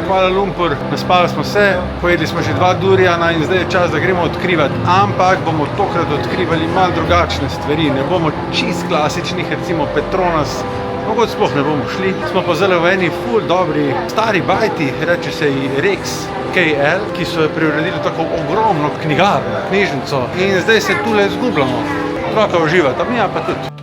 Kuala Lumpur, naspali smo se, pojedli smo že 2 duriana in zdaj je čas, da gremo odkrivati. Ampak bomo tokrat odkrivali malo drugačne stvari, ne bomo čist klasičnih, recimo Petronas, mogoče sploh ne bomo šli. Smo pa zelo v eni ful dobri stari bajti, reče se ji Rex KL, ki so jo preuredili tako ogromno knjigarno, knjižnico in zdaj se tule zgubljamo. Otroka uživata, mi pa tudi.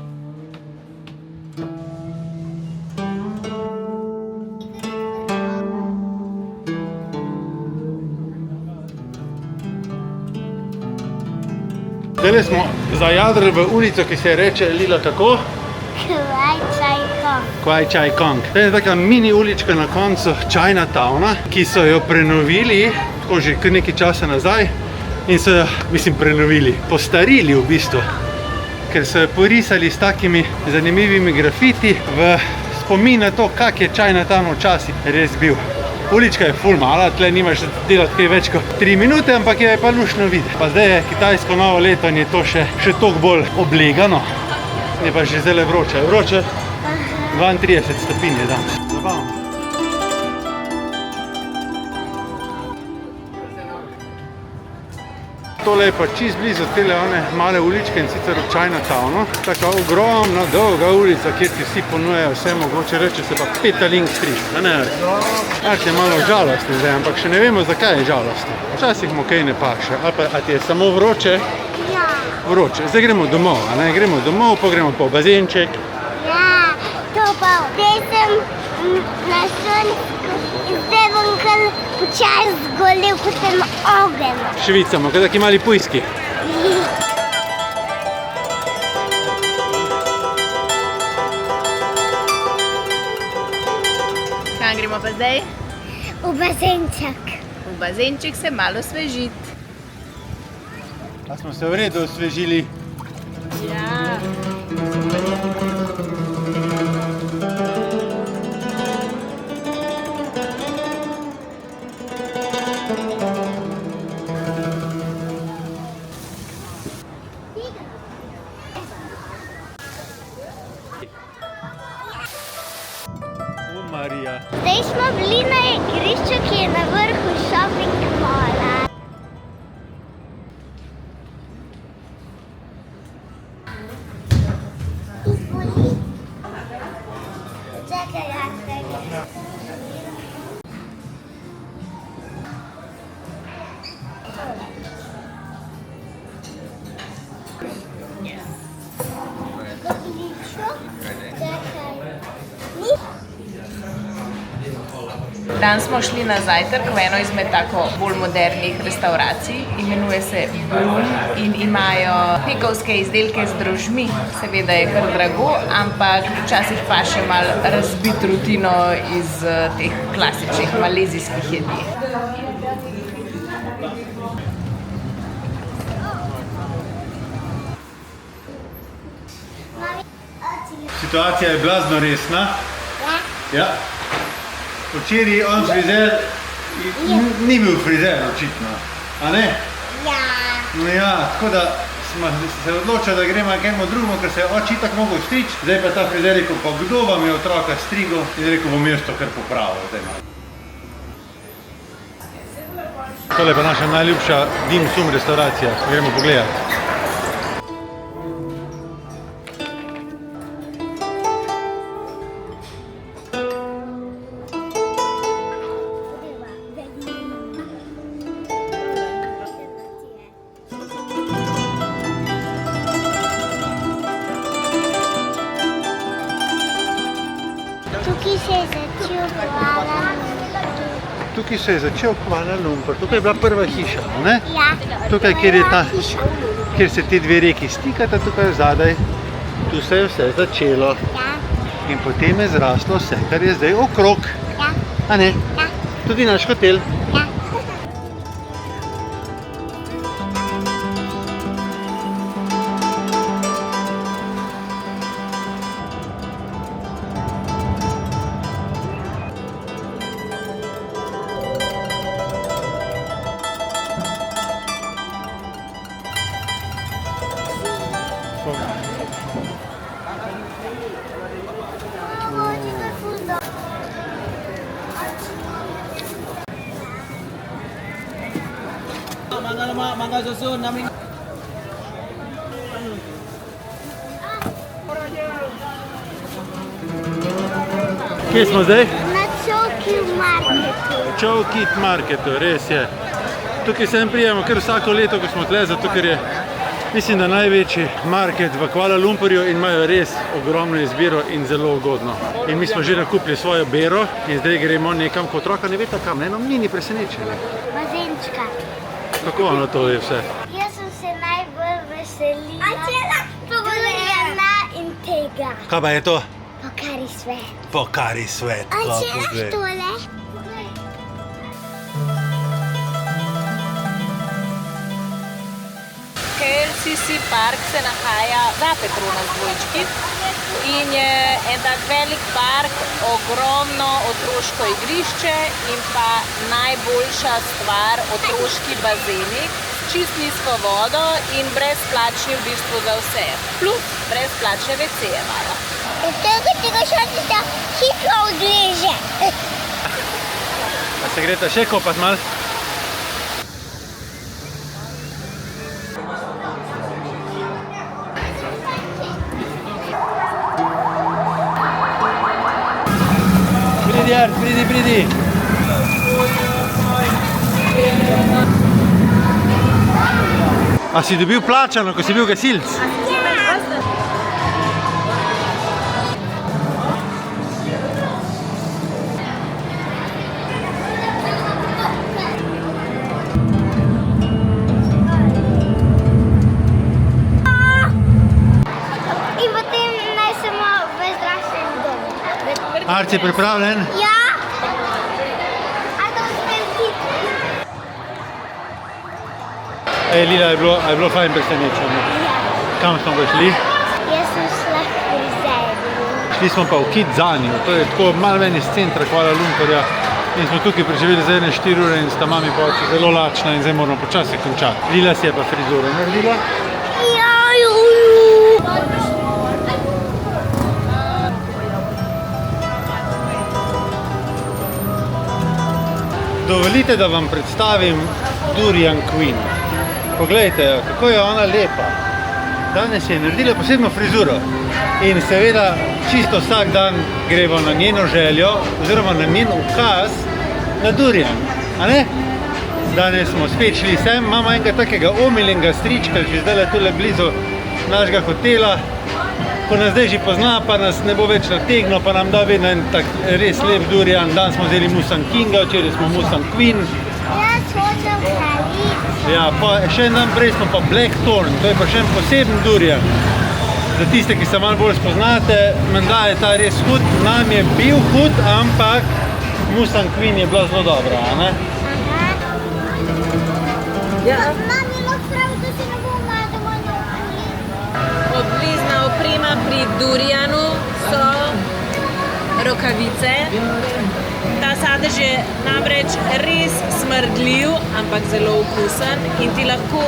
Zdaj smo zajadrali v ulico, ki se reče Lila kako? Kwai Chai Kong. Kwai Chai Kong. To je taka mini ulička na koncu Chinatowna, ki so jo prenovili, tako že kar nekaj časa nazaj, in so jo, prenovili, postarili v bistvu, ker so jo porisali s takimi zanimivimi grafiti v spomin na to, kak je Chinatown včasih res bil. Ulička je ful mala, tle nimaš delati kaj več kot 3 minute, ampak je pa luštno videti. Pa zdaj je kitajsko novo leto in je to še toliko bolj oblegano. Je pa že zelo vroče. Vroče 32 stopinj je danes. Zabavno. Tole je pa čist blizu tele one male uličke in sicer v Chinatownu. Taka ogromna, dolga ulica, kjer ti vsi ponujajo vse mogoče, reče se pa Petaling Street. Je malo žalostno zdaj, ampak še ne vemo, zakaj je žalostno. Včasih mu kaj ne paše. Ali pa ti je samo vroče? Ja. Vroče. Zdaj gremo domov, a ne? Gremo domov, pa gremo po bazenček. Ja, to pa. Zdaj sem na sončku in zdaj bom kar počas zgolel kot ten ogenj. Švicamo, kot taki mali pujski. Kam gremo pa zdaj? V bazenček. V bazenček se malo osvežiti. A smo se v redu osvežili? Ja. Marija. Zdaj smo bili na igrišču, ki je na vrhu shopping malla. Čakaj, Danes smo šli na zajtrk v eno izmed tako bolj modernih restauracij, imenuje se Bloom in imajo pikovske izdelke z drožmi. Seveda je kar drago, ampak včasih pa še malo razbit rutino iz teh klasičnih malezijskih jedi. Situacija je blazno resna. Ja. Včeraj on frizer ni bil frizer očitno, a ne? Ja. No ja, tako da smo se odločili, da gremo nekemu drugemu, ker se je oči tako mogel striči. Zdaj pa ta frizer rekel, pa kdo vam je otroka strigel? In rekel, bom jaz to kar popravil zdaj malo. Tole je pa naša najljubša dim sum restauracija, gremo pogledati. Tukaj se je začel Kuala Lumpur, tukaj je bila prva hiša, ne? Ja. Tukaj, kjer se ti dve reki stikata, tukaj zadaj, tu se je vse začelo. Ja. In potem je zraslo vse, kar je zdaj okrog. Ja. A ne? Ja. Tudi naš hotel. Ja. mangga lemak, mangga susun, naming. Kje smo zdaj? Na Čovki marketu. Čovkit marketu, res je. Tukaj sem prijemo kar vsako leto, ko smo tle, zato ker je, mislim, da največji market v Kuala Lumpurju in imajo res ogromno izbiro in zelo ugodno. In mi smo že nakupili svojo bero in zdaj gremo nekam, ko otroka ne veta kam, eno mini presenečenje. Bazenčka. Kako ono to je vse? Jaz sem se najbolj veselila Durijana in tega. Kaj pa je to? Pokari svet. Pokari svet. A če je tole? KLCC park se nahaja za Petronas dvojčki in je en tak velik park, ogromno otroško igrišče in pa najboljša stvar otroški bazeni s čist nizko vodo in brezplačni v bistvu za vse. Plus brezplačne WC-je imajo. Tega šatita hitro odleže. A se greta še kopat mal? Pridi, Art, pridi, pridi. A si dobil plačano, ko si bil gasilc? In potem naj samo v zdravstvenem domu. Art, si pripravljen? Ja. A to uspem hitro. Ej, Lila, je bilo fajn presenečenje. Kam smo ga šli? Jaz sem šla k frizerju. Šli smo pa v Kidzaniu, to je tako malo ven iz centra Kuala Lumpurja. In smo tukaj preživeli za 4 ure in sta mami pa oči zelo lačna in zdaj moramo počasi končati. Lila si je pa frizuro naredila. Ja, Dovolite, da vam predstavim Durian Queen. Poglejte jo, kako je ona lepa. Danes je naredila posebno frizuro. In seveda čisto vsak dan gremo na njeno željo, oziroma na njen ukaz na Durian. A ne? Danes smo spet šli sem, imamo enega takega omiljenega strička, že zdaj tule blizu našega hotela. Ko nas zdaj že pozna, pa nas ne bo več nategnil, pa nam da vedno en tak res lep Durian. Dan smo vzeli Musang Kinga, včeraj smo Musang Queen. jaz hočem kraljico. Ja, pa še en dan prej smo pa Blackthorn, to je pa še en poseben Durian. Za tiste, ki se malo bolj spoznate, menda je ta res hud, nam je bil hud, ampak Musang Queen je bila zelo dobra, a ne? Mami, lahko pravi, da se ne bomo malo doma naokoli. Oblizna oprema pri Durianu so rokavice. Ta sadež je namreč res smrdljiv, ampak zelo okusen in ti lahko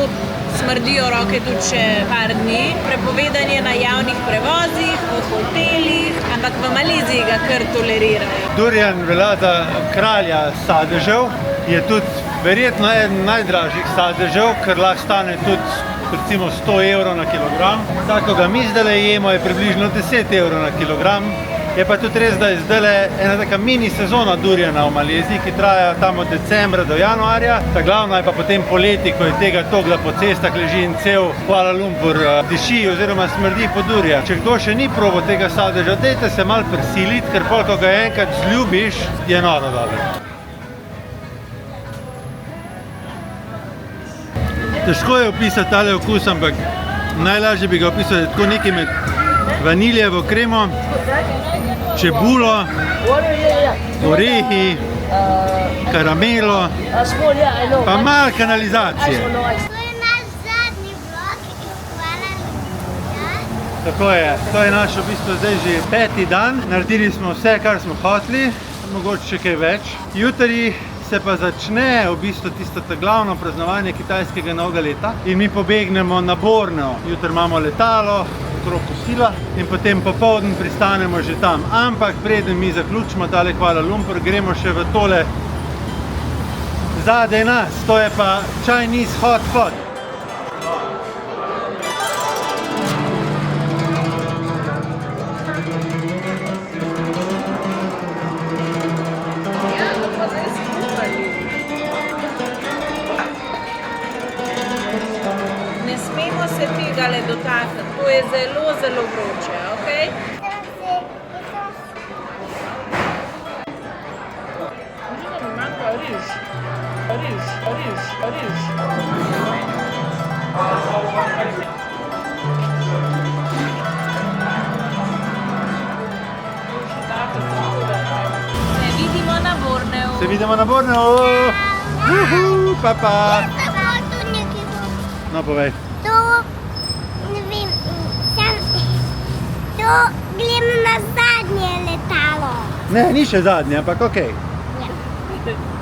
smrdijo roke tudi še par dni. Prepovedan je na javnih prevozih, v hotelih, ampak v Maleziji ga kar tolerirajo. Durian velja za kralja sadežev, je tudi verjetno eden najdražjih sadežev, ker lahko stane tudi recimo 100 evrov na kilogram. Tako ko ga mi zdaj jemo, je približno 10 evrov na kilogram. Je pa tudi res, da je zdaj ena taka mini sezona Duriana v Maleziji, ki traja tam od decembra do januarja. Ta glavna je pa potem poleti, ko je tega toliko, da po cestah leži in cel Kuala Lumpur diši oziroma smrdi po Durian. Če kdo še ni probal tega sadeža, dajte se malo prisiliti, ker pol, ko ga enkrat zljubiš, je noro dobro. Težko je opisati tale okus, ampak najlažje bi ga opisal, da je tako nekaj med vaniljevo kremo, čebulo, orehi, karamelo, pa malo kanalizacije. To je naš zadnji vlog iz Kuala Lumpurja. Tako je, to je naš v bistvu zdaj že 5. dan. Naredili smo vse, kar smo hoteli, mogoče še kaj več. Jutri se pa začne v bistvu tisto glavno praznovanje kitajskega novega leta in mi pobegnemo na Borneo. Jutri imamo letalo, okrog kosila in potem popoldan pristanemo že tam. Ampak preden mi zaključimo tale Kuala Lumpur, gremo še v tole Zadaj nas, to je pa Chinese hot pot. Ne smemo se tega le dotakniti, to je zelo, zelo vroče, okej? Manjka riž. Se vidimo na Borneu. Se vidimo na Borneu. Juhu, pa pa. No, povej. To, ne vem, to gledam na zadnje letalo. Ne, ni še zadnje, ampak okej. Ja.